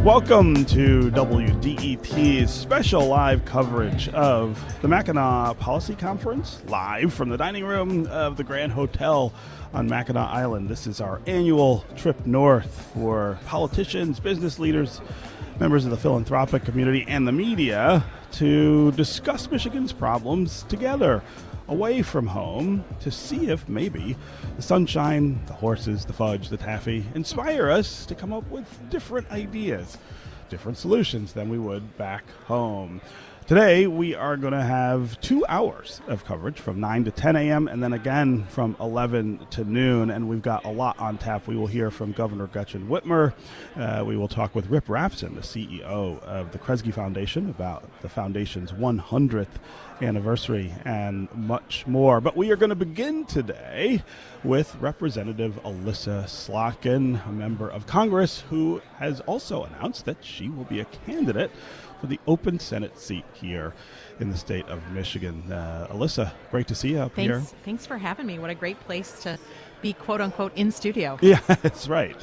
Welcome to WDET's special live coverage of the Mackinac Policy Conference, live from the dining room of the Grand Hotel on Mackinac Island. This is our annual trip north for politicians, business leaders, members of the philanthropic community, and the media to discuss Michigan's problems together, away from home, to see if maybe the sunshine, the horses, the fudge, the taffy inspire us to come up with different ideas, different solutions than we would back home. Today, we are going to have 2 hours of coverage from 9 to 10 a.m. and then again from 11 to noon, and we've got a lot on tap. We will hear from Governor Gretchen Whitmer. We will talk with Rip Rapson, the CEO of the Kresge Foundation, about the foundation's 100th anniversary and much more. But we are going to begin today with Representative Elissa Slotkin, a member of Congress who has also announced that she will be a candidate for the open Senate seat here in the state of Michigan. Elissa, great to see you up here. Thanks for having me. What a great place to be, quote unquote, in studio. Yeah, that's right.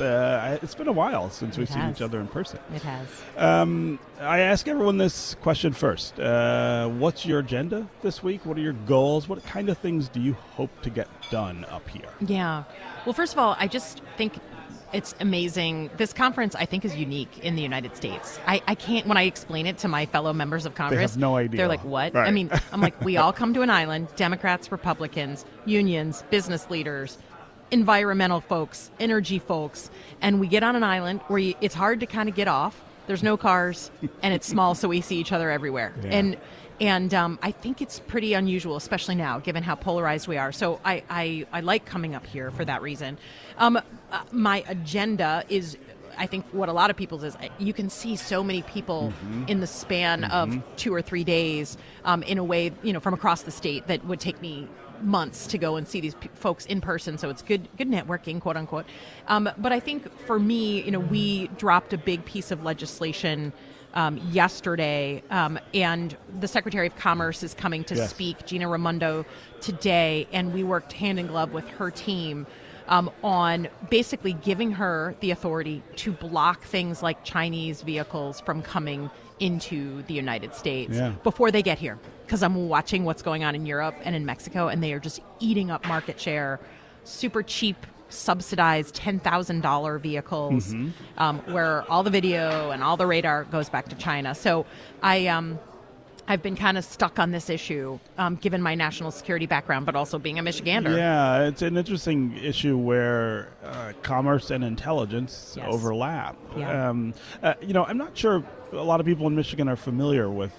It's been a while since we've seen each other in person. It has. I ask everyone this question first. What's your agenda this week? What are your goals? What kind of things do you hope to get done up here? Yeah. Well, first of all, I just think it's amazing. This conference, I think, is unique in the United States. I can't, when I explain it to my fellow members of Congress, they have no idea. They're like, what? Right. I mean, I'm like, we all come to an island, Democrats, Republicans, unions, business leaders, environmental folks, energy folks, and we get on an island where it's hard to kind of get off. There's no cars, and it's small, so we see each other everywhere. Yeah. And I think it's pretty unusual, especially now, given how polarized we are. So I like coming up here for that reason. My agenda is, I think what a lot of people's is, you can see so many people in the span of 2 or 3 days in a way, from across the state that would take me months to go and see these folks in person. So it's good networking, quote unquote. But I think for me, we dropped a big piece of legislation yesterday, and the Secretary of Commerce is coming to speak, Gina Raimondo, today, and we worked hand in glove with her team on basically giving her the authority to block things like Chinese vehicles from coming into the United States before they get here. Because I'm watching what's going on in Europe and in Mexico, and they are just eating up market share, super cheap, subsidized $10,000 vehicles, where all the video and all the radar goes back to China. So I've been kind of stuck on this issue, given my national security background, but also being a Michigander. Yeah, it's an interesting issue where commerce and intelligence overlap. Yeah. I'm not sure a lot of people in Michigan are familiar with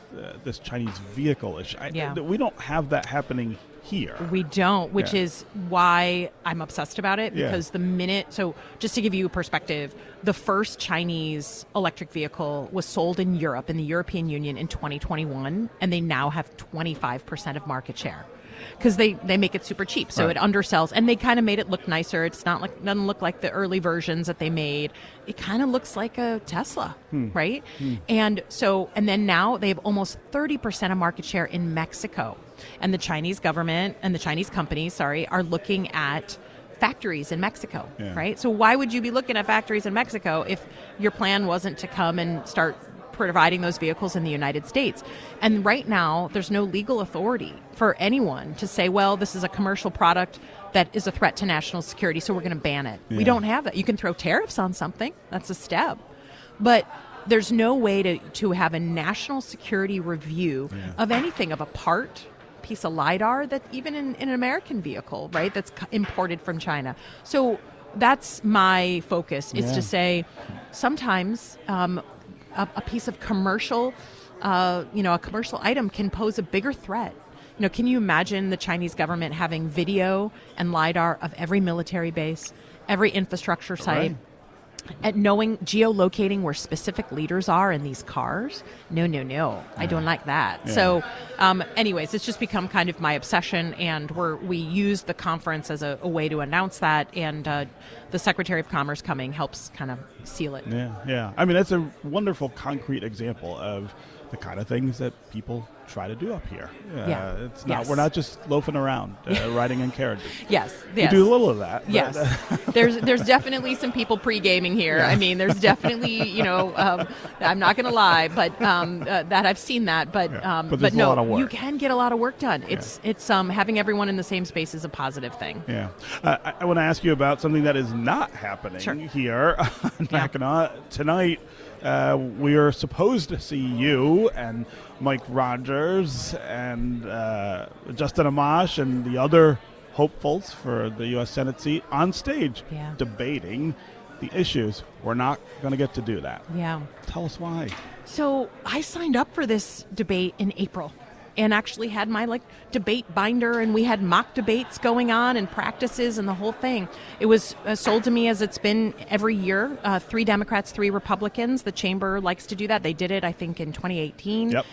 this Chinese vehicle issue. We don't have that happening here. We don't, which is why I'm obsessed about it, because so just to give you a perspective, the first Chinese electric vehicle was sold in Europe, in the European Union, in 2021, and they now have 25% of market share. Because they make it super cheap, so it undersells, and they kind of made it look nicer. It's not like, doesn't look like the early versions that they made. It kind of looks like a Tesla, right? And then now they have almost 30% of market share in Mexico, and the Chinese government and the Chinese companies, are looking at factories in Mexico, right? So why would you be looking at factories in Mexico if your plan wasn't to come and start providing those vehicles in the United States? And right now, there's no legal authority for anyone to say, well, this is a commercial product that is a threat to national security, so we're going to ban it. We don't have that. You can throw tariffs on something. That's a step. But there's no way to have a national security review of anything, of a piece of LiDAR, that even in an American vehicle, right, that's imported from China. So that's my focus, is to say sometimes a piece of commercial, a commercial item can pose a bigger threat. Can you imagine the Chinese government having video and LiDAR of every military base, every infrastructure site, at knowing, geolocating where specific leaders are in these cars? No. I don't like that. Yeah. So anyways, it's just become kind of my obsession, and we use the conference as a way to announce that, and the Secretary of Commerce coming helps kind of seal it. Yeah. I mean, that's a wonderful concrete example of the kind of things that people try to do up here. It's not. Yes. We're not just loafing around riding in carriages. Yes. We do a little of that. Yes. There's definitely some people pre-gaming here. Yeah. I mean, there's definitely, I'm not going to lie, but that I've seen that. But there's a lot of work. You can get a lot of work done. It's having everyone in the same space is a positive thing. Yeah. I want to ask you about something that is not happening here on Mackinac. Tonight, we are supposed to see you and Mike Rogers and Justin Amash and the other hopefuls for the U.S. Senate seat on stage debating the issues. We're not going to get to do that. Yeah. Tell us why. So I signed up for this debate in April and actually had my debate binder, and we had mock debates going on and practices and the whole thing. It was sold to me as it's been every year, 3 Democrats, 3 Republicans. The chamber likes to do that. They did it, I think, in 2018. Yep.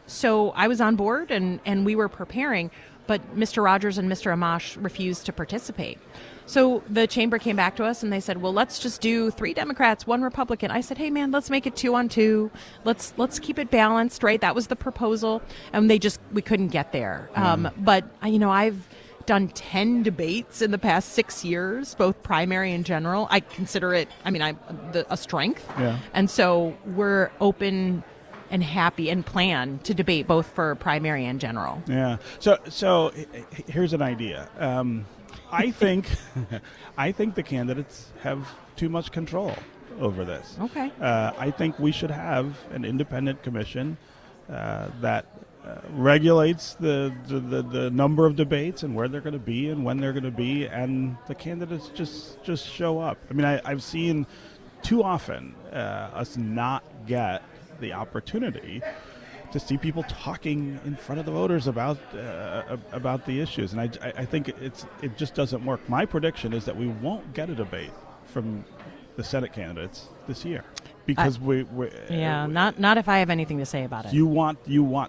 So I was on board and we were preparing, but Mr. Rogers and Mr. Amash refused to participate. So the chamber came back to us and they said, well, let's just do 3 Democrats, 1 Republican. I said, hey, man, let's make it 2 on 2. Let's keep it balanced, right? That was the proposal. And we couldn't get there. But, I've done 10 debates in the past 6 years, both primary and general. I consider it, a strength. Yeah. And so we're open and happy and plan to debate both for primary and general. Yeah. So here's an idea. I think the candidates have too much control over this. Okay. I think we should have an independent commission that regulates the number of debates and where they're going to be and when they're going to be, and the candidates just show up. I mean, I've seen too often us not get the opportunity to see people talking in front of the voters about the issues, and I think it just doesn't work. My prediction is that we won't get a debate from the Senate candidates this year because not if I have anything to say about it. You want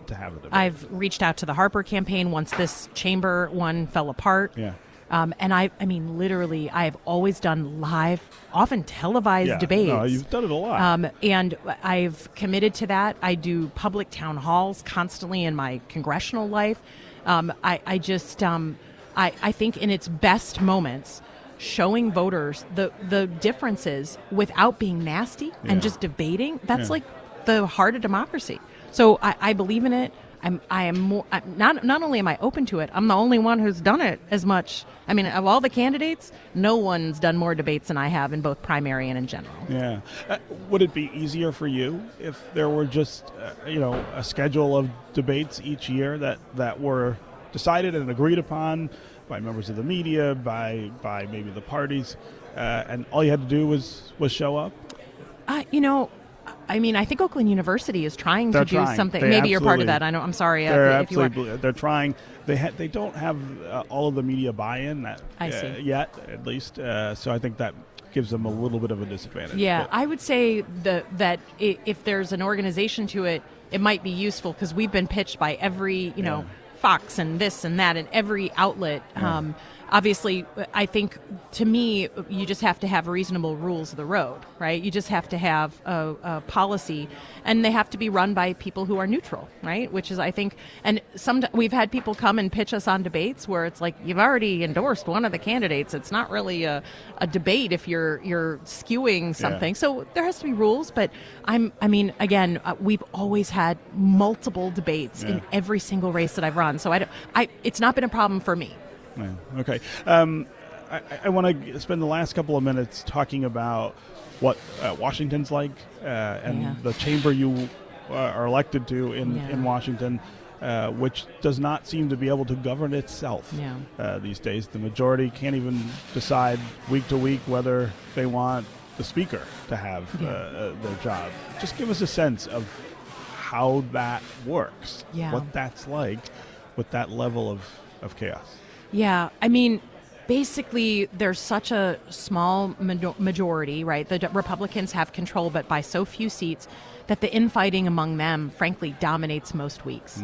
to have a debate. I've reached out to the Harper campaign once this chamber one fell apart. Yeah. And literally, I've always done live, often televised debates. No, you've done it a lot. And I've committed to that. I do public town halls constantly in my congressional life. I think in its best moments, showing voters the differences without being nasty and just debating, that's like the heart of democracy. So I believe in it. I am more. Not only am I open to it, I'm the only one who's done it as much. I mean, of all the candidates, no one's done more debates than I have in both primary and in general. Yeah. Would it be easier for you if there were just a schedule of debates each year that were decided and agreed upon by members of the media, by maybe the parties, and all you had to do was show up? I think Oakland University is trying to do something. They Maybe you're part of that. I'm sorry. If you are. They're trying. They don't have all of the media buy-in yet, at least. So I think that gives them a little bit of a disadvantage. Yeah, I would say that if there's an organization to it, it might be useful because we've been pitched by every Fox and this and that and every outlet. Obviously, I think, to me, you just have to have reasonable rules of the road, right? You just have to have a policy, and they have to be run by people who are neutral, right? Which is, I think, and we've had people come and pitch us on debates where it's like, you've already endorsed one of the candidates. It's not really a debate if you're skewing something. So there has to be rules, but we've always had multiple debates in every single race that I've run. So it's not been a problem for me. Yeah. Okay. I want to spend the last couple of minutes talking about what Washington's like and the chamber you are elected to in Washington, which does not seem to be able to govern itself these days. The majority can't even decide week to week whether they want the speaker to have their job. Just give us a sense of how that works, what that's like with that level of chaos. Yeah, basically, there's such a small majority, right? The Republicans have control, but by so few seats that the infighting among them, frankly, dominates most weeks.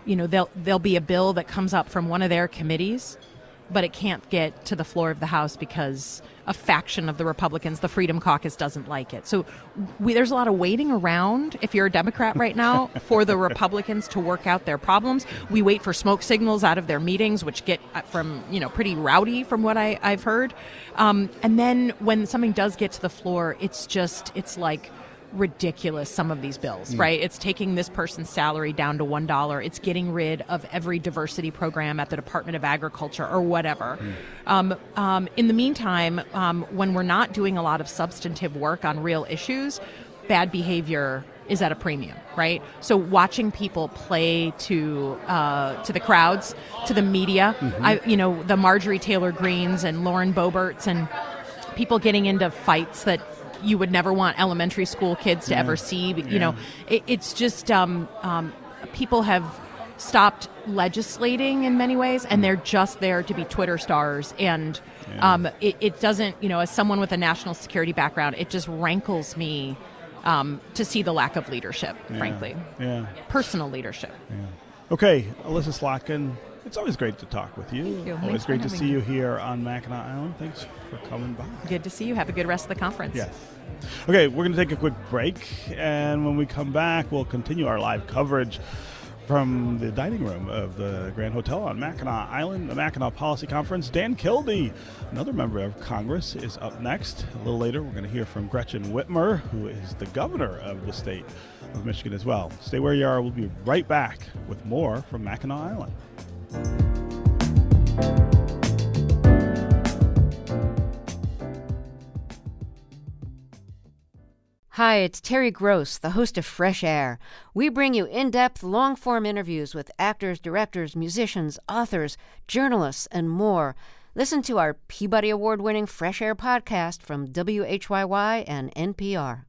There'll be a bill that comes up from one of their committees, but it can't get to the floor of the House because a faction of the Republicans, the Freedom Caucus, doesn't like it. So there's a lot of waiting around, if you're a Democrat right now, for the Republicans to work out their problems. We wait for smoke signals out of their meetings, which get from, pretty rowdy from what I've heard. And then when something does get to the floor, it's like ridiculous, some of these bills, right? It's taking this person's salary down to $1. It's getting rid of every diversity program at the Department of Agriculture or whatever. In the meantime, when we're not doing a lot of substantive work on real issues, bad behavior is at a premium, right? So watching people play to the crowds, to the media, the Marjorie Taylor Greenes and Lauren Boeberts and people getting into fights that you would never want elementary school kids to ever see. It's just people have stopped legislating in many ways, and they're just there to be Twitter stars. And it doesn't, as someone with a national security background, it just rankles me to see the lack of leadership, frankly. Personal leadership. Okay, Elissa Slotkin, it's always great to talk with you. Thank you. Always great to see you here on Mackinac Island. Thanks for coming by. Good to see you. Have a good rest of the conference. Yes. Okay, we're going to take a quick break, and when we come back, we'll continue our live coverage from the dining room of the Grand Hotel on Mackinac Island, the Mackinac Policy Conference. Dan Kildee, another member of Congress, is up next. A little later, we're going to hear from Gretchen Whitmer, who is the governor of the state of Michigan as well. Stay where you are. We'll be right back with more from Mackinac Island. Hi, it's Terry Gross, the host of Fresh Air. We bring you in-depth, long-form interviews with actors, directors, musicians, authors, journalists, and more. Listen to our Peabody Award-winning Fresh Air podcast from WHYY and NPR.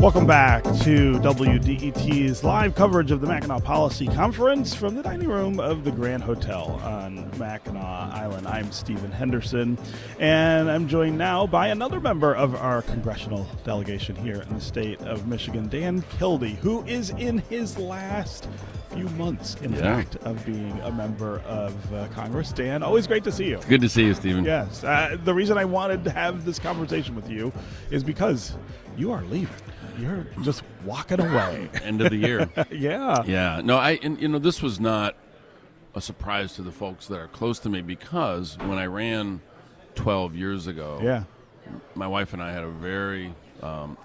Welcome back to WDET's live coverage of the Mackinac Policy Conference from the dining room of the Grand Hotel on Mackinac Island. I'm Stephen Henderson, and I'm joined now by another member of our congressional delegation here in the state of Michigan, Dan Kildee, who is in his last few months, in fact, of being a member of Congress. Dan, always great to see you. It's good to see you, Stephen. Yes. The reason I wanted to have this conversation with you is because you are leaving. You're just walking away. End of the year. Yeah. Yeah. No, this was not a surprise to the folks that are close to me, because when I ran 12 years ago, my wife and I had a very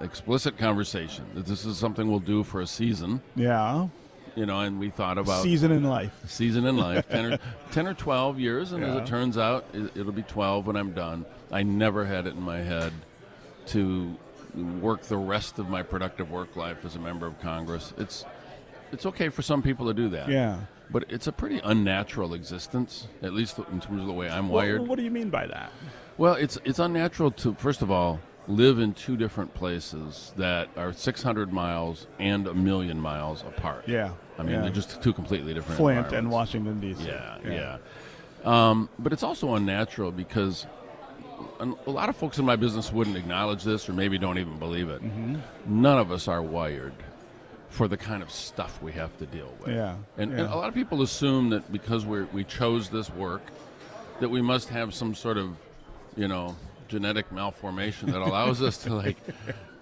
explicit conversation that this is something we'll do for a season. Yeah. And we thought about season in life, 10 or 12 years, and as it turns out, it'll be 12 when I'm done. I never had it in my head to work the rest of my productive work life as a member of Congress. It's okay for some people to do that. But it's a pretty unnatural existence, at least in terms of the way I'm wired. What do you mean by that? Well, it's unnatural to, first of all, live in two different places that are 600 miles and 1,000,000 miles apart. I mean, they're just two completely different Flint and Washington, D.C. But it's also unnatural because a lot of folks in my business wouldn't acknowledge this, or maybe don't even believe it. None of us are wired for the kind of stuff we have to deal with. And a lot of people assume that because we chose this work, that we must have some sort of, genetic malformation that allows us to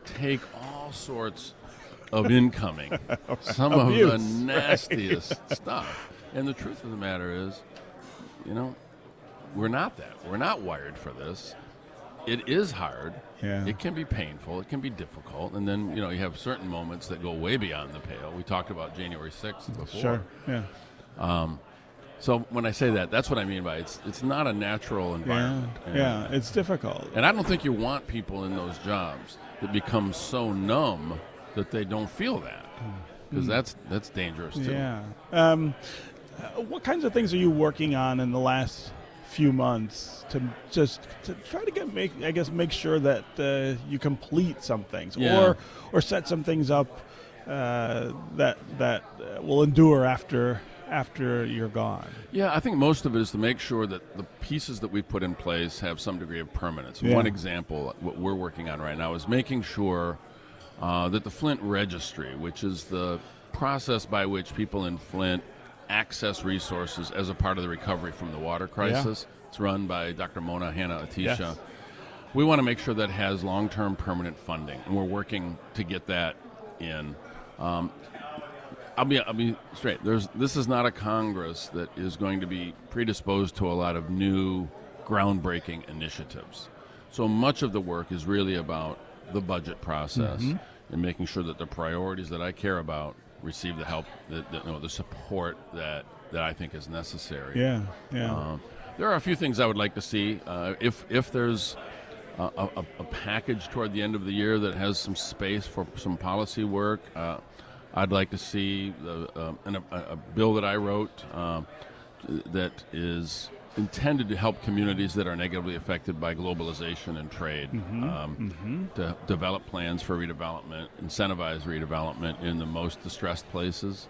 take all sorts of incoming, some of the nastiest stuff. And the truth of the matter is, we're not that. We're not wired for this. It is hard. It can be painful. It can be difficult. And then, you have certain moments that go way beyond the pale. We talked about January 6th before. So when I say that, that's what I mean by it's not a natural environment. It's difficult. And I don't think you want people in those jobs that become so numb that they don't feel that, because that's dangerous too. What kinds of things are you working on in the last few months to try to make sure that you complete some things or set some things up that will endure after after you're gone? Yeah, I think most of it is to make sure that the pieces that we've put in place have some degree of permanence. Yeah. One example, what we're working on right now, is making sure that the Flint Registry, which is the process by which people in Flint access resources as a part of the recovery from the water crisis. It's run by Dr. Mona Hanna-Attisha. Yes. We want to make sure that has long-term permanent funding, and we're working to get that in. I'll be straight. This is not a Congress that is going to be predisposed to a lot of new, groundbreaking initiatives. So much of the work is really about the budget process and making sure that the priorities that I care about receive the help, the support that I think is necessary. Yeah. There are a few things I would like to see. If there's a package toward the end of the year that has some space for some policy work, I'd like to see a bill that I wrote that is intended to help communities that are negatively affected by globalization and trade, to develop plans for redevelopment, incentivize redevelopment in the most distressed places.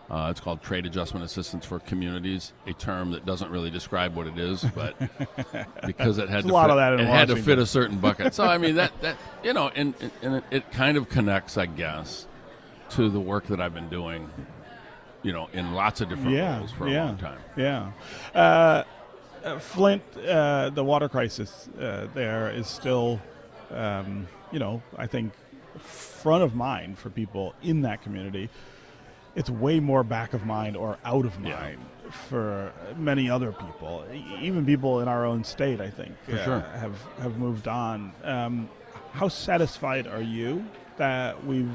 It's called Trade Adjustment Assistance for Communities, a term that doesn't really describe what it is, but because it had to fit a certain bucket. So I mean that and it kind of connects, I guess, to the work that I've been doing, in lots of different roles for a long time. Yeah. Flint, the water crisis there is still, I think, front of mind for people in that community. It's way more back of mind or out of mind for many other people. Even people in our own state, I think, have moved on. How satisfied are you that we've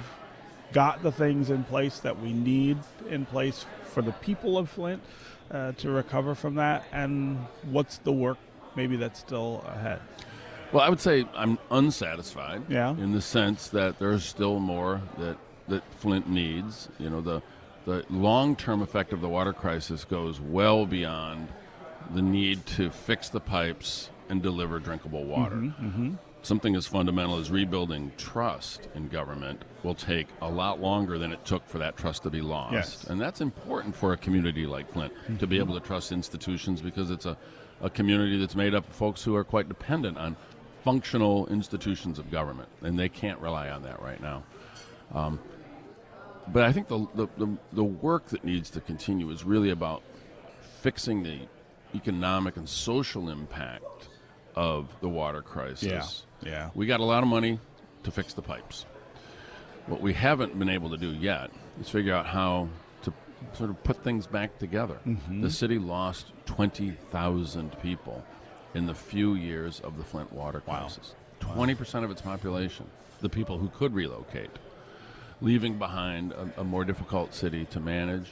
got the things in place that we need in place for the people of Flint to recover from that? And what's the work maybe that's still ahead? Well, I would say I'm unsatisfied in the sense that there's still more that Flint needs. The long-term effect of the water crisis goes well beyond the need to fix the pipes and deliver drinkable water. Something as fundamental as rebuilding trust in government will take a lot longer than it took for that trust to be lost. Yes. And that's important for a community like Flint, to be able to trust institutions, because it's a community that's made up of folks who are quite dependent on functional institutions of government, and they can't rely on that right now. But I think the work that needs to continue is really about fixing the economic and social impact of the water crisis. Yeah. We got a lot of money to fix the pipes. What we haven't been able to do yet is figure out how to sort of put things back together. The city lost 20,000 people in the few years of the Flint water crisis. 20% of its population, the people who could relocate, leaving behind a more difficult city to manage.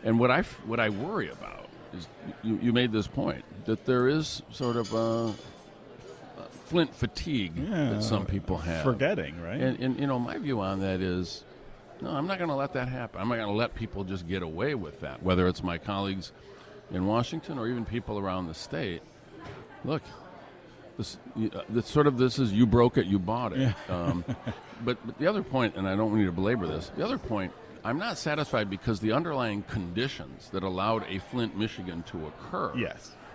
And what I worry about is, you made this point, that there is sort of a Flint fatigue that some people have. Forgetting, right? And my view on that is, no, I'm not going to let that happen. I'm not going to let people just get away with that, whether it's my colleagues in Washington or even people around the state. Look, this is you broke it, you bought it. But the other point, and I don't need to belabor this, the other point, I'm not satisfied because the underlying conditions that allowed a Flint, Michigan to occur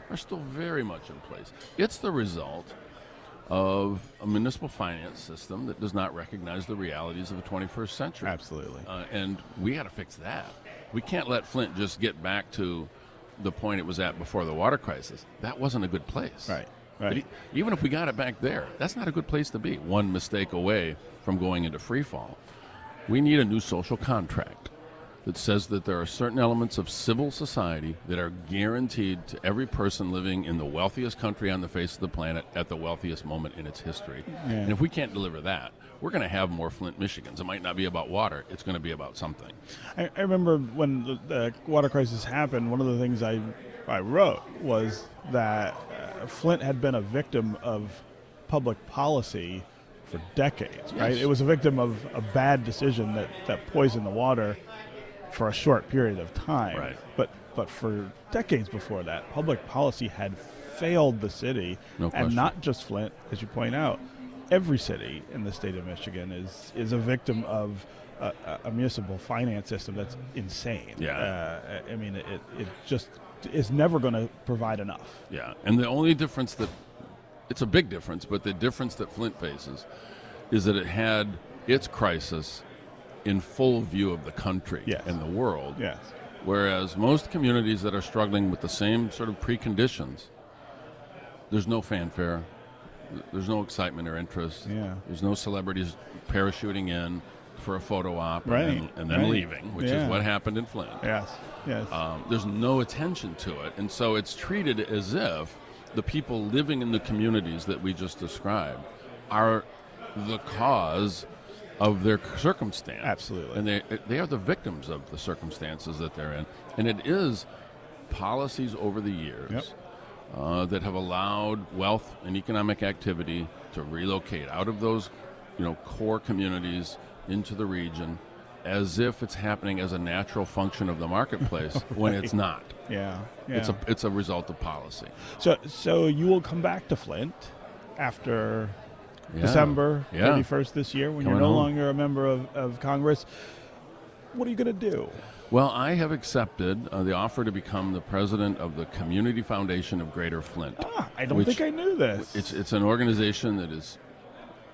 are still very much in place. It's the result of a municipal finance system that does not recognize the realities of the 21st century. Absolutely. And we got to fix that. We can't let Flint just get back to the point it was at before the water crisis. That wasn't a good place. Right. But even if we got it back there, that's not a good place to be. One mistake away from going into free fall. We need a new social contract that says that there are certain elements of civil society that are guaranteed to every person living in the wealthiest country on the face of the planet at the wealthiest moment in its history. And if we can't deliver that, we're going to have more Flint, Michigans. It might not be about water. It's going to be about something. I remember when the water crisis happened, one of the things I wrote was that Flint had been a victim of public policy for decades, right? It was a victim of a bad decision that poisoned the water for a short period of time. Right. But for decades before that, public policy had failed the city. No question. And not just Flint, as you point out. Every city in the state of Michigan is a victim of a municipal finance system that's insane. Yeah. I mean, it just is never going to provide enough. Yeah, and the only difference it's a big difference, but the difference that Flint faces is that it had its crisis in full view of the country and the world. Yes. Whereas most communities that are struggling with the same sort of preconditions, there's no fanfare, there's no excitement or interest, there's no celebrities parachuting in for a photo op and then leaving, which is what happened in Flint. Yes. There's no attention to it, and so it's treated as if the people living in the communities that we just described are the cause of their circumstance. Absolutely. And they are the victims of the circumstances that they're in. And it is policies over the years that have allowed wealth and economic activity to relocate out of those core communities into the region as if it's happening as a natural function of the marketplace when it's not. Yeah. It's a result of policy. So you will come back to Flint after December 31st this year when you're no longer a member of Congress. What are you going to do? Well, I have accepted the offer to become the president of the Community Foundation of Greater Flint. I don't think I knew this. It's an organization that is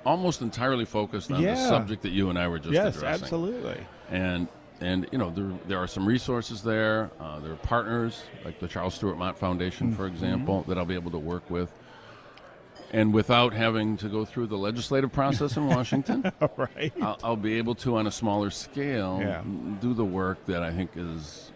almost entirely focused on the subject that you and I were just addressing. Yes, absolutely. And there are some resources there. There are partners like the Charles Stewart Mott Foundation, for example, that I'll be able to work with. And without having to go through the legislative process in Washington, right. I'll be able to, on a smaller scale, do the work that I think is,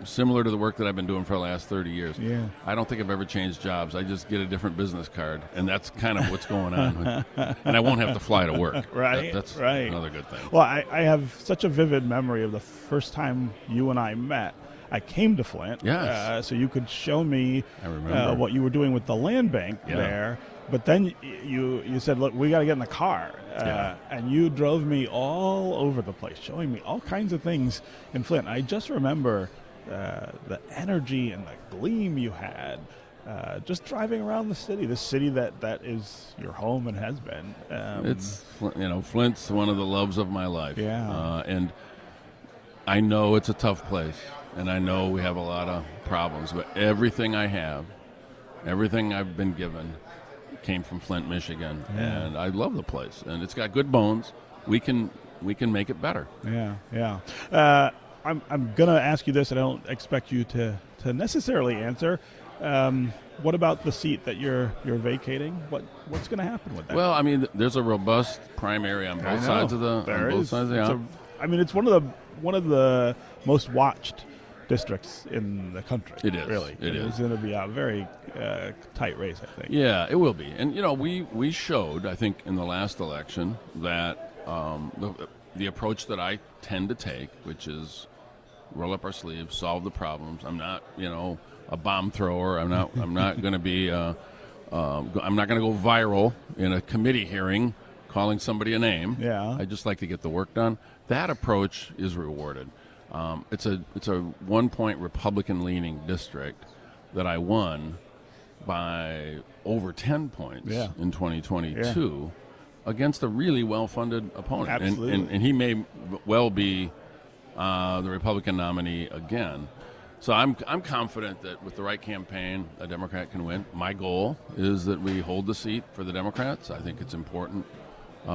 similar to the work that I've been doing for the last 30 years. Yeah. I don't think I've ever changed jobs. I just get a different business card, and that's kind of what's going on. And I won't have to fly to work. Right. That's right. another good thing. Well, I have such a vivid memory of the first time you and I met. I came to Flint, so you could show me what you were doing with the land bank there. But then you said, look, we got to get in the car. And you drove me all over the place, showing me all kinds of things in Flint. I just remember the energy and the gleam you had just driving around the city, this city that is your home and has been. Flint's one of the loves of my life. Yeah. And I know it's a tough place. And I know we have a lot of problems, but everything I have, everything I've been given came from Flint, Michigan, and I love the place. And it's got good bones. We can make it better. Yeah. I'm gonna ask you this. I don't expect you to necessarily answer. What about the seat that you're vacating? What's going to happen with that? Well, I mean, there's a robust primary on both sides of the aisle. It's one of the most watched districts in the country. It is. Really. It is. It's going to be a very tight race, I think. Yeah, it will be. And, we showed, I think, in the last election that the approach that I tend to take, which is roll up our sleeves, solve the problems. I'm not, a bomb thrower. I'm not going to be I'm not going to go viral in a committee hearing calling somebody a name. Yeah. I just like to get the work done. That approach is rewarded. It's a 1-point Republican-leaning district that I won by over 10 points in 2022 against a really well-funded opponent. Absolutely. And he may well be the Republican nominee again. So I'm confident that with the right campaign, a Democrat can win. My goal is that we hold the seat for the Democrats. I think it's important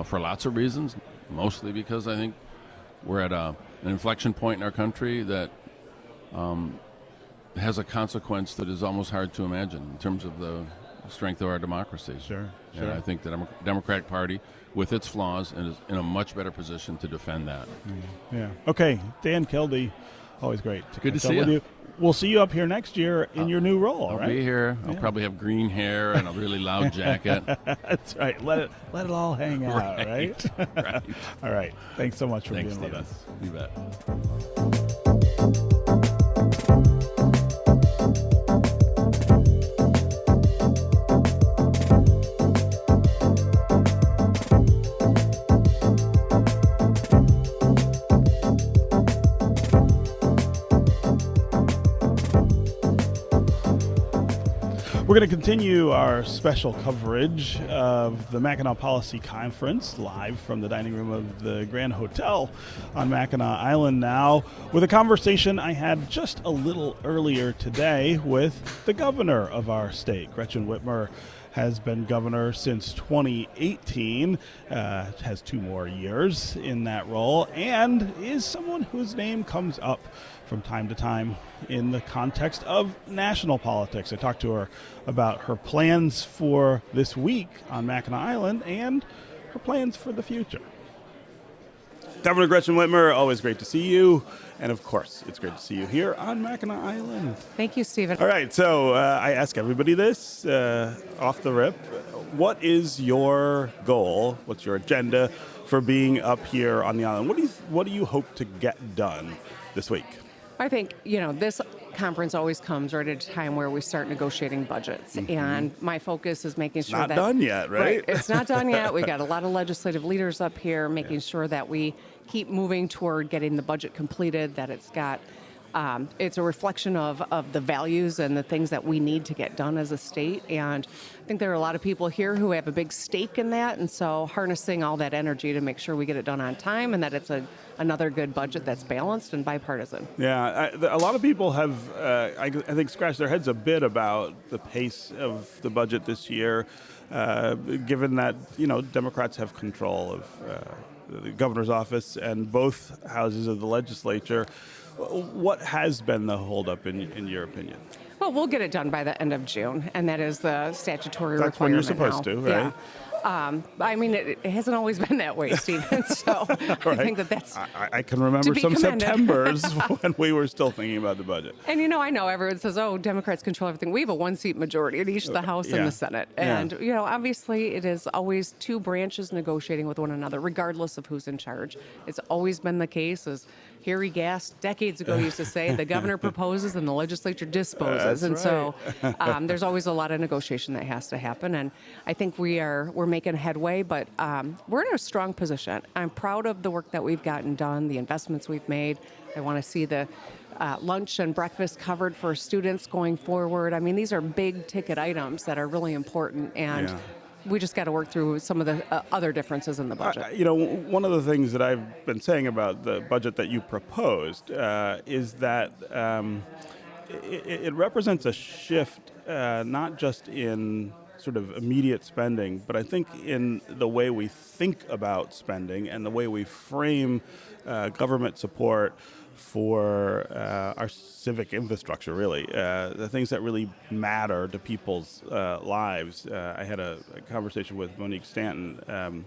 for lots of reasons, mostly because I think we're at an inflection point in our country that has a consequence that is almost hard to imagine in terms of the strength of our democracy. Sure. And I think the Democratic Party, with its flaws, is in a much better position to defend that. Yeah. Okay, Dan Kildee, always great to Good to catch up see with you. you. We'll see you up here next year in your new role, I'll right? be here. I'll probably have green hair and a really loud jacket. That's right. Let it all hang out, right? Right. All right. Thanks so much for Thanks, being with Stephen. us. You bet. We're going to continue our special coverage of the Mackinac Policy Conference live from the dining room of the Grand Hotel on Mackinac Island now with a conversation I had just a little earlier today with the governor of our state. Gretchen Whitmer has been governor since 2018, has 2 more years in that role, and is someone whose name comes up from time to time in the context of national politics. I talked to her about her plans for this week on Mackinac Island and her plans for the future. Governor Gretchen Whitmer, always great to see you. And of course, it's great to see you here on Mackinac Island. Thank you, Stephen. All right, so I ask everybody this off the rip. What is your goal? What's your agenda for being up here on the island? What do you hope to get done this week? I think, this conference always comes right at a time where we start negotiating budgets. Mm-hmm. And my focus is making sure not done yet, right? It's not done yet. We've got a lot of legislative leaders up here making sure that we keep moving toward getting the budget completed, that it's got it's a reflection of the values and the things that we need to get done as a state. And I think there are a lot of people here who have a big stake in that. And so harnessing all that energy to make sure we get it done on time and that it's another good budget that's balanced and bipartisan. Yeah, a lot of people have, I think, scratched their heads a bit about the pace of the budget this year, given that, Democrats have control of the governor's office and both houses of the legislature. What has been the holdup in your opinion? Well, we'll get it done by the end of June, and that is the statutory requirement. That's when you're supposed to, right? Yeah. It hasn't always been that way, Stephen, so right. I think that's I can remember some Septembers when we were still thinking about the budget. And, I know everyone says, Democrats control everything. We have a 1-seat majority in each of the House and the Senate. And, obviously it is always 2 branches negotiating with one another, regardless of who's in charge. It's always been the case, as Harry Gass decades ago used to say, the governor proposes and the legislature disposes. That's and right. So there's always a lot of negotiation that has to happen. And I think we're making headway, but we're in a strong position. I'm proud of the work that we've gotten done, the investments we've made. I want to see the lunch and breakfast covered for students going forward. These are big ticket items that are really important, and we just got to work through some of the other differences in the budget. One of the things that I've been saying about the budget that you proposed is that it represents a shift, not just in sort of immediate spending, but I think in the way we think about spending and the way we frame government support for our civic infrastructure, really, the things that really matter to people's lives. I had a conversation with Monique Stanton,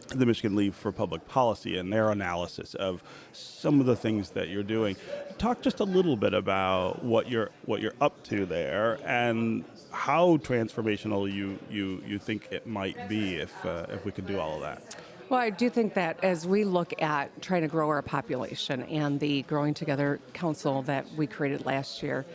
the Michigan League for Public Policy, and their analysis of some of the things that you're doing. Talk just a little bit about what you're up to there and how transformational you think it might be if we could do all of that. Well, I do think that as we look at trying to grow our population and the Growing Together Council that we created last year,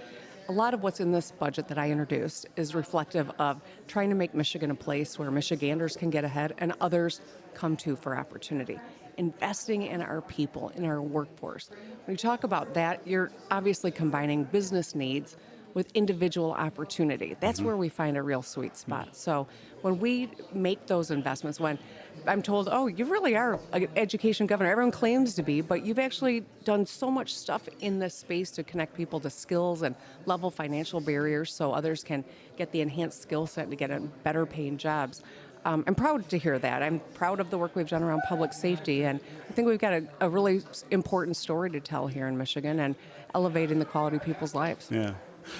a lot of what's in this budget that I introduced is reflective of trying to make Michigan a place where Michiganders can get ahead and others come to for opportunity. Investing in our people, in our workforce. When you talk about that, you're obviously combining business needs with individual opportunity. That's where we find a real sweet spot. So when we make those investments, when I'm told, you really are an education governor, everyone claims to be, but you've actually done so much stuff in this space to connect people to skills and level financial barriers so others can get the enhanced skill set to get in better paying jobs. I'm proud to hear that. I'm proud of the work we've done around public safety, and I think we've got a really important story to tell here in Michigan and elevating the quality of people's lives. Yeah.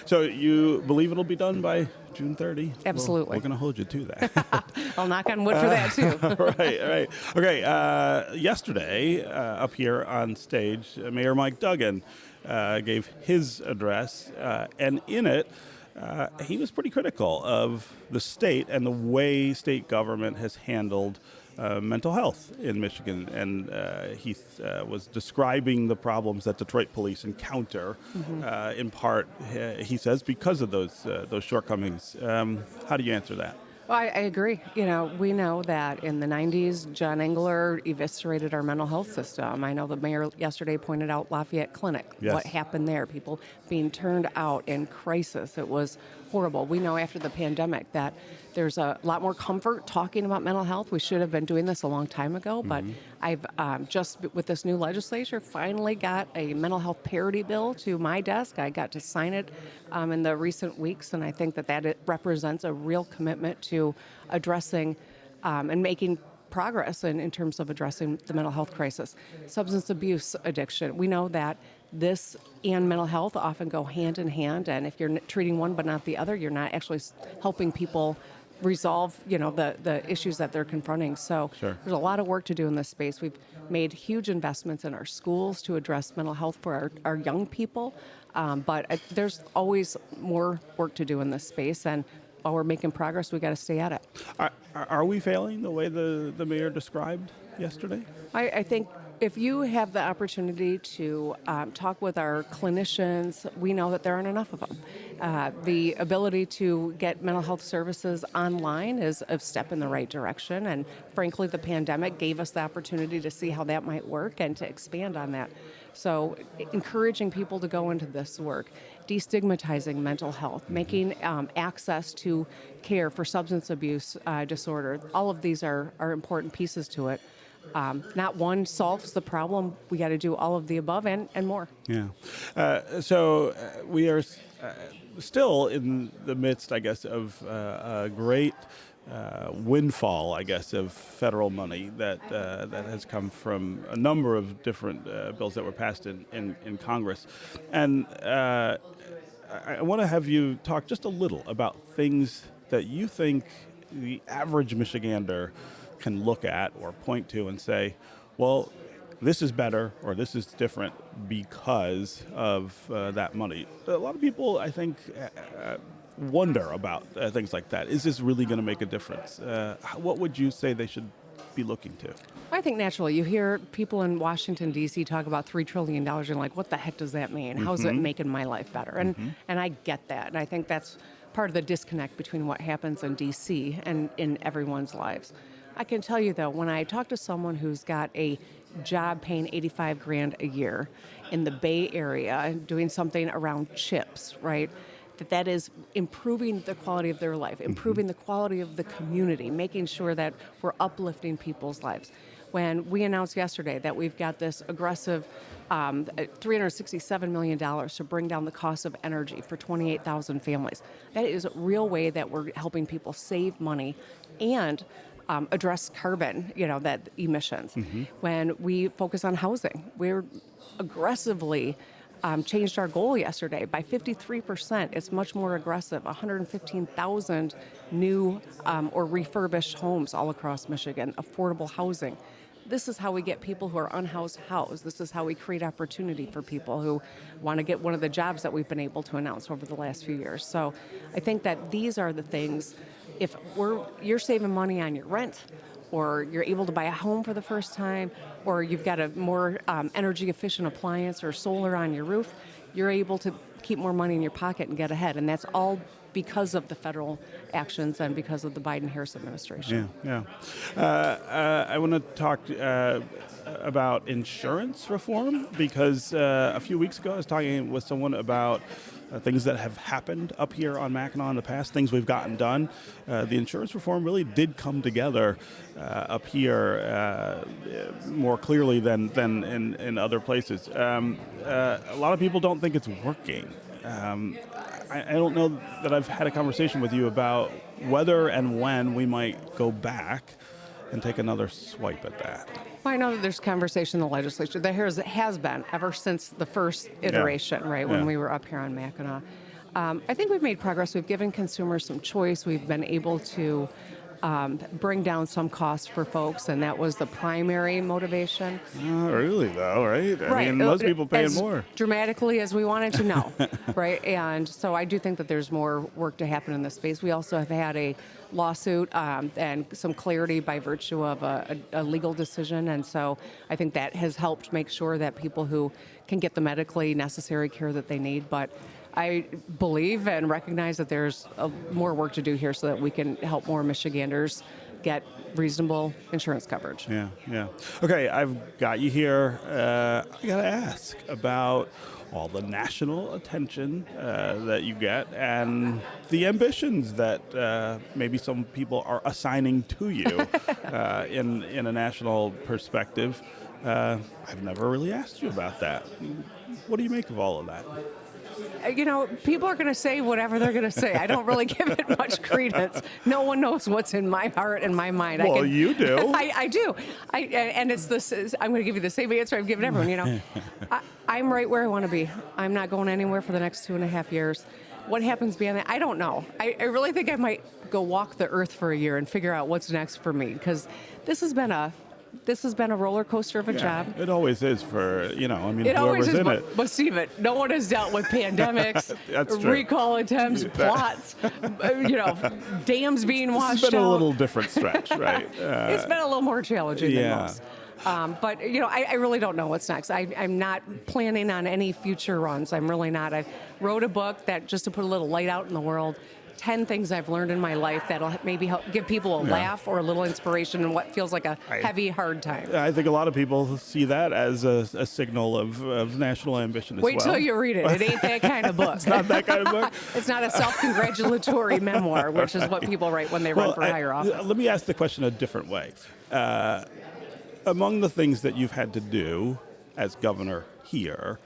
So you believe it'll be done by June 30? Absolutely. We're going to hold you to that. I'll knock on wood for that, too. Right. Okay, yesterday, up here on stage, Mayor Mike Duggan gave his address, and in it, he was pretty critical of the state and the way state government has handled mental health in Michigan, and he was describing the problems that Detroit police encounter, in part, he says, because of those shortcomings. How do you answer that? Well, I agree. We know that in the 90s, John Engler eviscerated our mental health system. I know the mayor yesterday pointed out Lafayette Clinic, Yes. what happened there, people being turned out in crisis. It was horrible. We know after the pandemic that there's a lot more comfort talking about mental health. We should have been doing this a long time ago, but I've just, with this new legislature, finally got a mental health parity bill to my desk. I got to sign it in the recent weeks, and I think that it represents a real commitment to addressing and making progress in terms of addressing the mental health crisis. Substance abuse addiction. We know that this and mental health often go hand in hand, and if you're treating one but not the other, you're not actually helping people resolve, the issues that they're confronting. So Sure. There's a lot of work to do in this space. We've made huge investments in our schools to address mental health for our young people, but there's always more work to do in this space, and while we're making progress, we got to stay at it. Are we failing the way the mayor described yesterday? I think if you have the opportunity to talk with our clinicians, we know that there aren't enough of them. The ability to get mental health services online is a step in the right direction, and frankly, the pandemic gave us the opportunity to see how that might work and to expand on that. So encouraging people to go into this work, destigmatizing mental health, making access to care for substance abuse disorder, all of these are important pieces to it. Not one solves the problem. We got to do all of the above and more. Yeah. So we are still in the midst, I guess, of a great windfall, I guess, of federal money that has come from a number of different bills that were passed in Congress. And I want to have you talk just a little about things that you think the average Michigander can look at or point to and say, well, this is better or this is different because of that money. A lot of people, I think, wonder about things like that. Is this really going to make a difference? What would you say they should be looking to? I think naturally you hear people in Washington, D.C. talk about $3 trillion and you're like, what the heck does that mean? How's it making my life better? And I get that. And I think that's part of the disconnect between what happens in D.C. and in everyone's lives. I can tell you, though, when I talk to someone who's got a job paying $85,000 a year in the Bay Area doing something around chips, right, that is improving the quality of their life, improving the quality of the community, making sure that we're uplifting people's lives. When we announced yesterday that we've got this aggressive $367 million to bring down the cost of energy for 28,000 families, that is a real way that we're helping people save money and address carbon, that emissions. When we focus on housing, we're aggressively changed our goal yesterday by 53%. It's much more aggressive, 115,000 new or refurbished homes all across Michigan, affordable housing. This is how we get people who are unhoused housed. This is how we create opportunity for people who want to get one of the jobs that we've been able to announce over the last few years. So I think that these are the things. If you're saving money on your rent, or you're able to buy a home for the first time, or you've got a more energy efficient appliance or solar on your roof, you're able to keep more money in your pocket and get ahead. And that's all because of the federal actions and because of the Biden-Harris administration. Yeah. I want to talk about insurance reform because a few weeks ago I was talking with someone about things that have happened up here on Mackinac in the past, things we've gotten done. The insurance reform really did come together up here more clearly than in other places. A lot of people don't think it's working. I don't know that I've had a conversation with you about whether and when we might go back and take another swipe at that. Well, I know that there's conversation in the legislature. There has been ever since the first iteration, when we were up here on Mackinac. I think we've made progress. We've given consumers some choice. We've been able to bring down some costs for folks, and that was the primary motivation. Not really, though, right? I mean, most people paying more. Dramatically as we wanted to know, right? And so I do think that there's more work to happen in this space. We also have had a lawsuit and some clarity by virtue of a legal decision, and so I think that has helped make sure that people who can get the medically necessary care that they need. But I believe and recognize that there's more work to do here so that we can help more Michiganders get reasonable insurance coverage. Yeah. Okay, I've got you here. I got to ask about all the national attention that you get and the ambitions that maybe some people are assigning to you in a national perspective. I've never really asked you about that. What do you make of all of that? People are going to say whatever they're going to say. I don't really give it much credence. No one knows what's in my heart and my mind. Well, you do. I do. And it's this. I'm going to give you the same answer I've given everyone. I'm right where I want to be. I'm not going anywhere for the next 2.5 years. What happens beyond that, I don't know. I really think I might go walk the earth for a year and figure out what's next for me, because this has been a roller coaster of a job. It always is for, it always whoever's is, in it. But Stephen, no one has dealt with pandemics, recall attempts, plots, dams being washed out. It's been a little different stretch, right? It's been a little more challenging than most. But I really don't know what's next. I'm not planning on any future runs. I'm really not. I wrote a book that, just to put a little light out in the world, 10 things I've learned in my life that'll maybe help give people a laugh or a little inspiration in what feels like a heavy, hard time. I think a lot of people see that as a signal of national ambition as well. Wait till you read it. It ain't that kind of book. It's not that kind of book? It's not a self-congratulatory memoir, which is what people write when they run for higher office. Let me ask the question a different way. Among the things that you've had to do as governor here,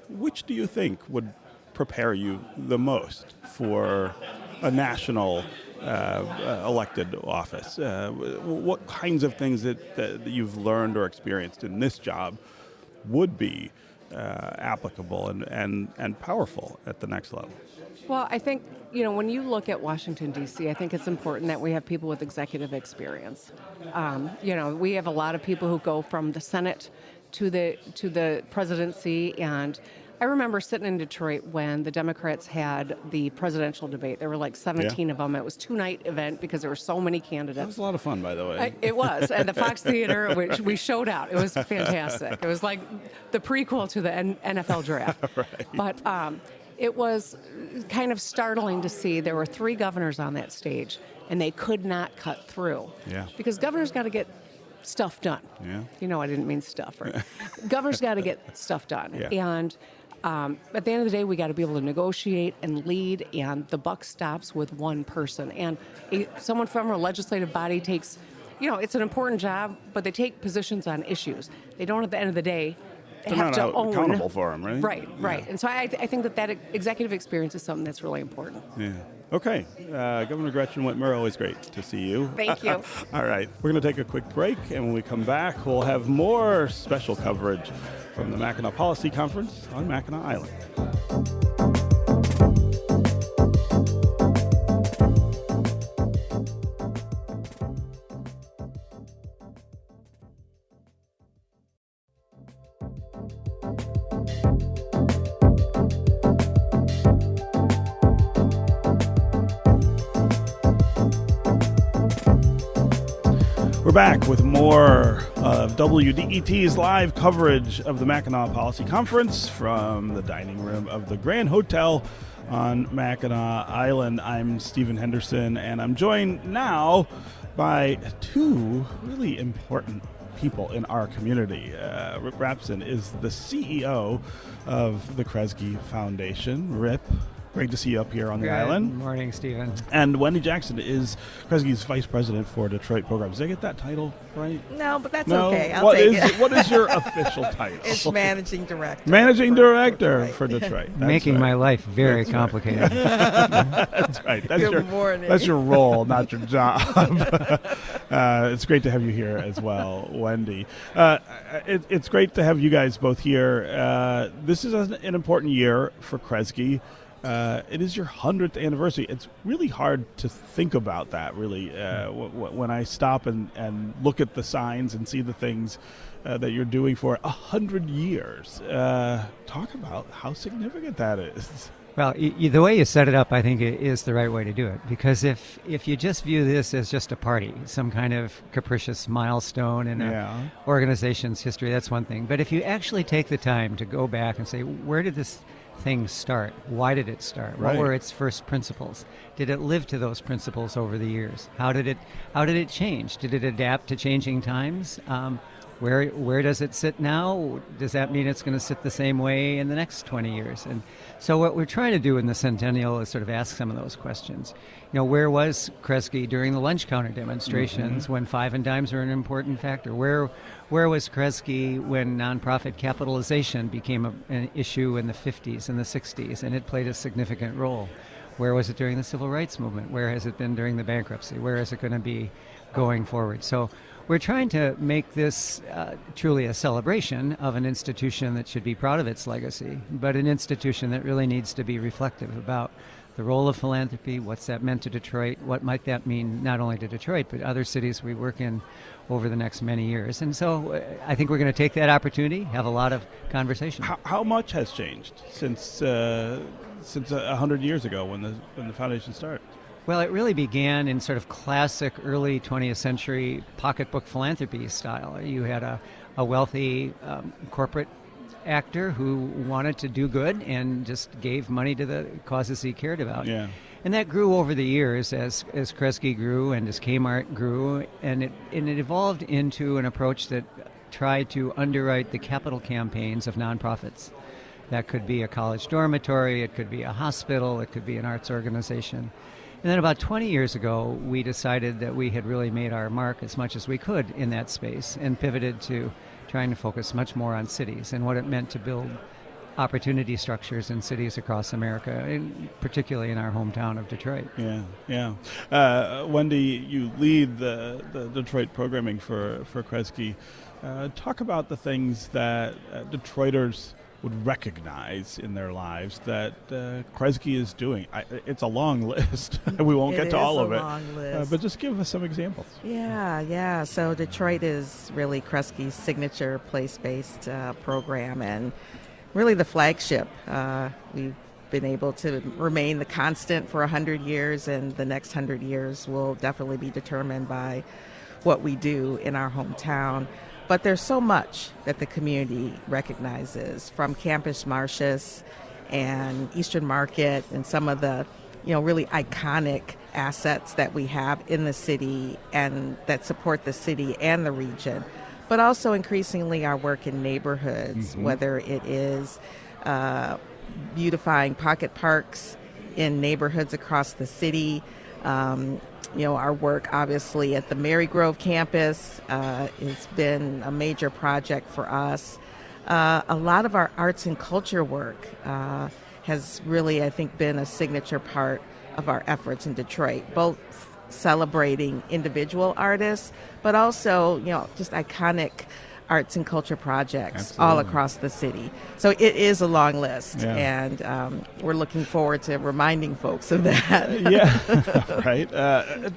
which do you think would prepare you the most for a national elected office? What kinds of things that you've learned or experienced in this job would be applicable and powerful at the next level? Well, I think, when you look at Washington, D.C., I think it's important that we have people with executive experience. We have a lot of people who go from the Senate to the presidency, and I remember sitting in Detroit when the Democrats had the presidential debate. There were like 17 of them. It was a 2-night event because there were so many candidates. That was a lot of fun, by the way. It was. And the Fox Theater, which we showed out. It was fantastic. It was like the prequel to the NFL draft. Right. But it was kind of startling to see there were 3 governors on that stage, and they could not cut through. Yeah. Because governors got to get stuff done. Yeah. I didn't mean stuff, right? Governors got to get stuff done. Yeah. And at the end of the day, we got to be able to negotiate and lead, and the buck stops with one person. And someone from a legislative body takes, it's an important job, but they take positions on issues. They don't, at the end of the day, have to own. Accountable for them, right? Right. And so I think that executive experience is something that's really important. Yeah. Okay. Governor Gretchen Whitmer, always great to see you. Thank you. All right. We're going to take a quick break, and when we come back, we'll have more special coverage from the Mackinac Policy Conference on Mackinac Island. We're back with more of WDET's live coverage of the Mackinac Policy Conference from the dining room of the Grand Hotel on Mackinac Island. I'm Stephen Henderson, and I'm joined now by 2 really important people in our community. Rip Rapson is the CEO of the Kresge Foundation. Rip, great to see you up here on the island. Good morning, Stephen. And Wendy Jackson is Kresge's Vice President for Detroit Programs. Did I get that title right? No, but that's okay. I'll take it. What is your official title? It's Managing Director. Managing Director for Detroit. That's Making right. my life very complicated. That's right. Good morning. That's your role, not your job. It's great to have you here as well, Wendy. It's great to have you guys both here. This is an important year for Kresge. It is your 100th anniversary. It's really hard to think about that, really, when I stop and look at the signs and see the things that you're doing for 100 years. Talk about how significant that is. Well, the way you set it up, I think, is the right way to do it. Because if you just view this as just a party, some kind of capricious milestone in an organization's history, that's one thing. But if you actually take the time to go back and say, where did this thing start? Why did it start? Right. What were its first principles? Did it live to those principles over the years? How did it change? Did it adapt to changing times? Where does it sit now? Does that mean it's going to sit the same way in the next 20 years? And so what we're trying to do in the Centennial is sort of ask some of those questions. Where was Kresge during the lunch counter demonstrations when 5 and dimes were an important factor? Where was Kresge when nonprofit capitalization became an issue in the 50s and the 60s, and it played a significant role? Where was it during the civil rights movement? Where has it been during the bankruptcy? Where is it going to be going forward? So we're trying to make this truly a celebration of an institution that should be proud of its legacy, but an institution that really needs to be reflective about the role of philanthropy, what's that meant to Detroit, what might that mean not only to Detroit, but other cities we work in over the next many years. And so I think we're going to take that opportunity, have a lot of conversation. How much has changed since 100 years ago when the foundation started? Well, it really began in sort of classic early 20th century pocketbook philanthropy style. You had a wealthy corporate actor who wanted to do good and just gave money to the causes he cared about. Yeah. And that grew over the years as Kresge grew and as Kmart grew, and it evolved into an approach that tried to underwrite the capital campaigns of nonprofits. That could be a college dormitory, it could be a hospital, it could be an arts organization. And then about 20 years ago, we decided that we had really made our mark as much as we could in that space and pivoted to trying to focus much more on cities and what it meant to build opportunity structures in cities across America, and particularly in our hometown of Detroit. Yeah. Wendy, you lead the Detroit programming for Kresge. Talk about the things that Detroiters would recognize in their lives that Kresge is doing. It's a long list. We won't get to all of it. Long list. But just give us some examples. Yeah. So Detroit is really Kresge's signature place-based program and really the flagship. We've been able to remain the constant for 100 years, and the next 100 years will definitely be determined by what we do in our hometown. But there's so much that the community recognizes, from Campus Martius and Eastern Market and some of the, really iconic assets that we have in the city and that support the city and the region. But also increasingly our work in neighborhoods, whether it is beautifying pocket parks in neighborhoods across the city. Our work, obviously, at the Marygrove campus has been a major project for us. A lot of our arts and culture work has really, I think, been a signature part of our efforts in Detroit, both celebrating individual artists, but also, just iconic arts and culture projects all across the city. So it is a long list, and we're looking forward to reminding folks of that. Yeah, right.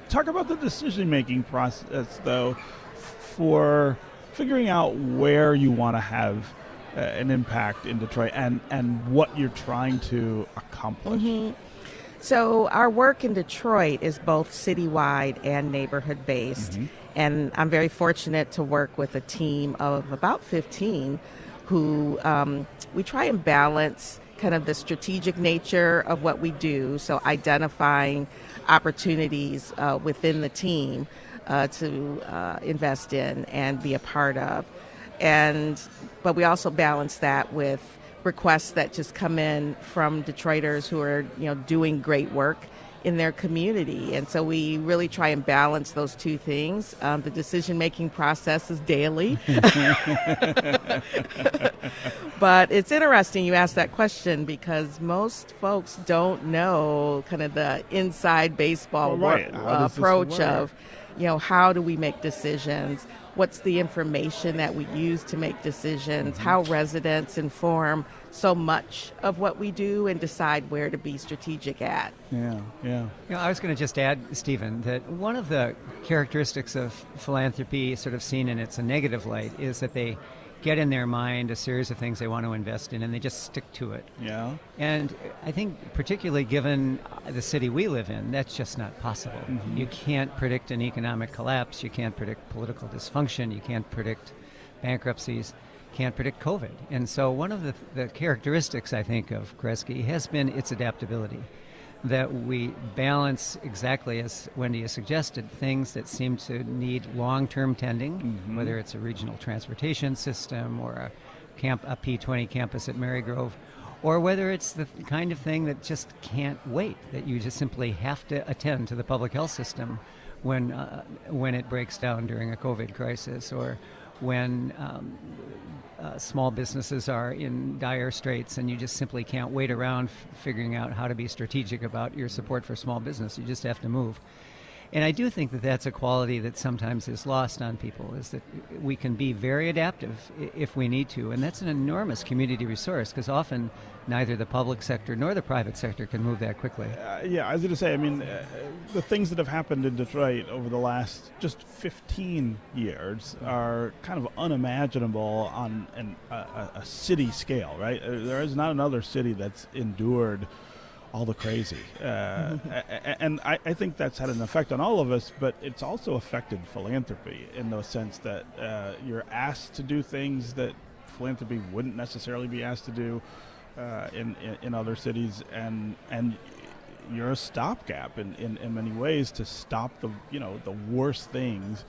Talk about the decision-making process, though, for figuring out where you want to have an impact in Detroit and what you're trying to accomplish. So our work in Detroit is both citywide and neighborhood-based. And I'm very fortunate to work with a team of about 15 who we try and balance kind of the strategic nature of what we do, so identifying opportunities within the team to invest in and be a part of. But we also balance that with requests that just come in from Detroiters who are, doing great work in their community. And so we really try and balance those two things. The decision-making process is daily. But it's interesting you asked that question because most folks don't know kind of the inside baseball approach of, how do we make decisions? What's the information that we use to make decisions? How residents inform so much of what we do and decide where to be strategic at. Yeah. I was going to just add, Stephen, that one of the characteristics of philanthropy sort of seen in its negative light is that they get in their mind a series of things they want to invest in, and they just stick to it. Yeah. And I think particularly given the city we live in, that's just not possible. Mm-hmm. You can't predict an economic collapse. You can't predict political dysfunction. You can't predict bankruptcies. Can't predict COVID. And so one of the characteristics, I think, of Kresge has been its adaptability, that we balance, exactly as Wendy has suggested, things that seem to need long-term tending, whether it's a regional transportation system or a P20 campus at Marygrove, or whether it's the kind of thing that just can't wait, that you just simply have to attend to the public health system when it breaks down during a COVID crisis, or when small businesses are in dire straits and you just simply can't wait around figuring out how to be strategic about your support for small business. You just have to move. And I do think that that's a quality that sometimes is lost on people, is that we can be very adaptive if we need to. And that's an enormous community resource, because often neither the public sector nor the private sector can move that quickly. Yeah, I was going to say, I mean, the things that have happened in Detroit over the last just 15 years are kind of unimaginable on a city scale, right? There is not another city that's endured all the crazy. And I think that's had an effect on all of us, but it's also affected philanthropy in the sense that you're asked to do things that philanthropy wouldn't necessarily be asked to do in other cities, and you're a stopgap in many ways to stop the worst things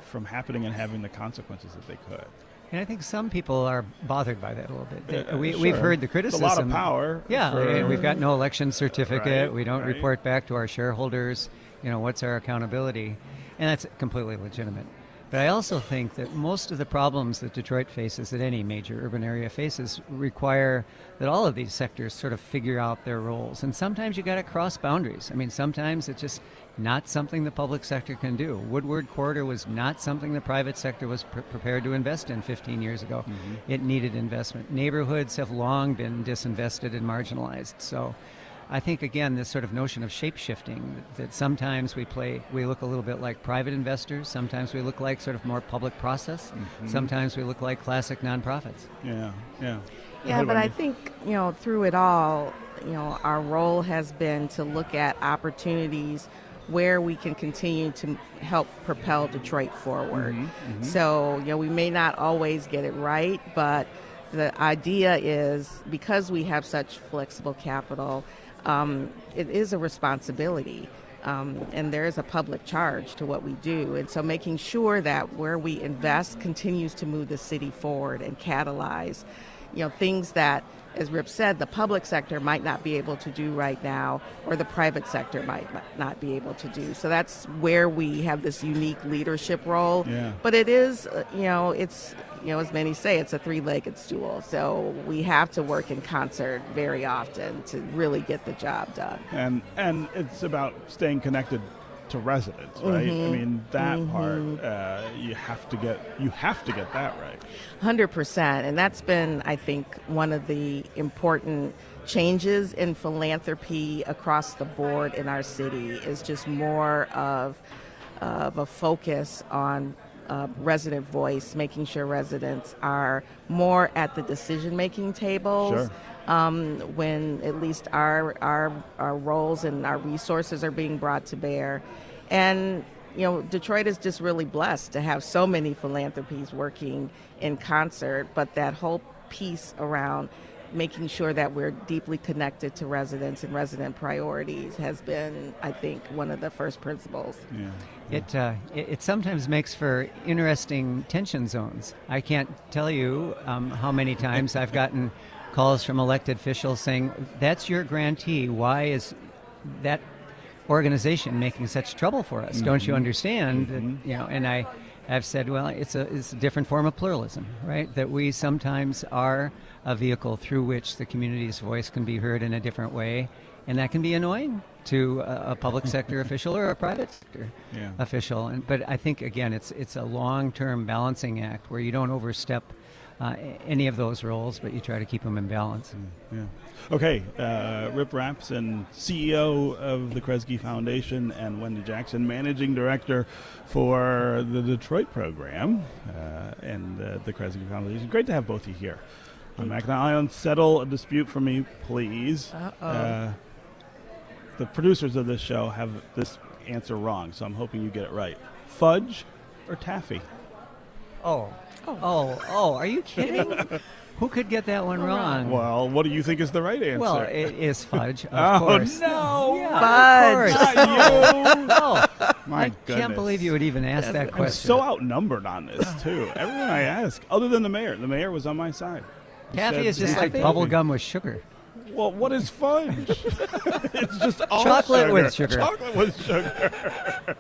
from happening and having the consequences that they could. And I think some people are bothered by that a little bit. Sure. We've heard the criticism. It's a lot of power. Yeah, we've got no election certificate. Right, we don't report back to our shareholders. What's our accountability? And that's completely legitimate. But I also think that most of the problems that Detroit faces, that any major urban area faces, require that all of these sectors sort of figure out their roles. And sometimes you got to cross boundaries. I mean, sometimes it's just not something the public sector can do. Woodward Corridor was not something the private sector was prepared to invest in 15 years ago. It needed investment. Neighborhoods have long been disinvested and marginalized. So I think, again, this sort of notion of shape-shifting, that sometimes we look a little bit like private investors, sometimes we look like sort of more public process, sometimes we look like classic nonprofits. Yeah, but I think, through it all, our role has been to look at opportunities where we can continue to help propel Detroit forward. So, we may not always get it right, but the idea is, because we have such flexible capital, it is a responsibility, and there is a public charge to what we do. And so making sure that where we invest continues to move the city forward and catalyze, things that, as Rip said, the public sector might not be able to do right now, or the private sector might not be able to do. So that's where we have this unique leadership role. Yeah. But it is, it's, as many say, it's a three-legged stool. So we have to work in concert very often to really get the job done. And it's about staying connected to residents, right? I mean, that part, you have to get that right. 100%. And that's been, I think, one of the important changes in philanthropy across the board in our city, is just more of a focus on resident voice, making sure residents are more at the decision-making tables. Sure. When at least our roles and our resources are being brought to bear. And, Detroit is just really blessed to have so many philanthropies working in concert, but that whole piece around making sure that we're deeply connected to residents and resident priorities has been, I think, one of the first principles. Yeah. It sometimes makes for interesting tension zones. I can't tell you how many times I've gotten calls from elected officials saying, "That's your grantee. Why is that organization making such trouble for us? Don't you understand?" That, and I've said, well, it's a different form of pluralism, right? That we sometimes are a vehicle through which the community's voice can be heard in a different way, and that can be annoying to a public sector official or a private sector official. But I think, again, it's a long-term balancing act where you don't overstep any of those roles, but you try to keep them in balance. Yeah. Okay, Rip Rapson, CEO of the Kresge Foundation, and Wendy Jackson, Managing Director for the Detroit program and the Kresge Foundation. Great to have both of you here on Mackinac Island. Settle a dispute for me, please. The producers of this show have this answer wrong, so I'm hoping you get it right. Fudge or taffy? Oh, are you kidding? Who could get that one wrong? Well, what do you think is the right answer? Well, it is fudge, of course. No! Yeah, Fudge. of course. Not you! Oh, My I goodness. can't believe you would even ask that question. I'm so outnumbered on this, too. Everyone I ask, other than the mayor. The mayor was on my side. He Taffy said is just like taffy. bubble gum with sugar. Well, what is fudge? It's just all Chocolate sugar. with sugar. Chocolate with sugar.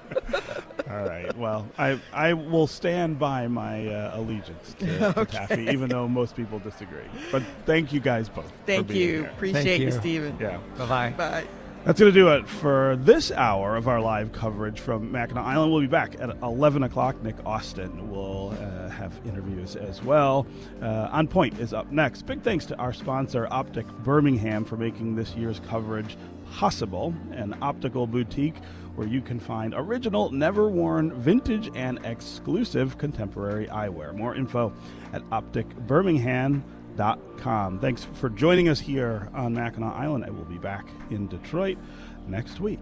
All right. Well, I will stand by my allegiance to taffy, even though most people disagree. But thank you guys both. for Thank being you. here. Appreciate Thank you, you. Stephen. Yeah. Bye-bye. Bye. That's going to do it for this hour of our live coverage from Mackinac Island. We'll be back at 11 o'clock. Nick Austin will have interviews as well. On Point is up next. Big thanks to our sponsor, Optic Birmingham, for making this year's coverage possible. An optical boutique where you can find original, never-worn, vintage, and exclusive contemporary eyewear. More info at opticbirmingham.com. Thanks for joining us here on Mackinac Island. I will be back in Detroit next week.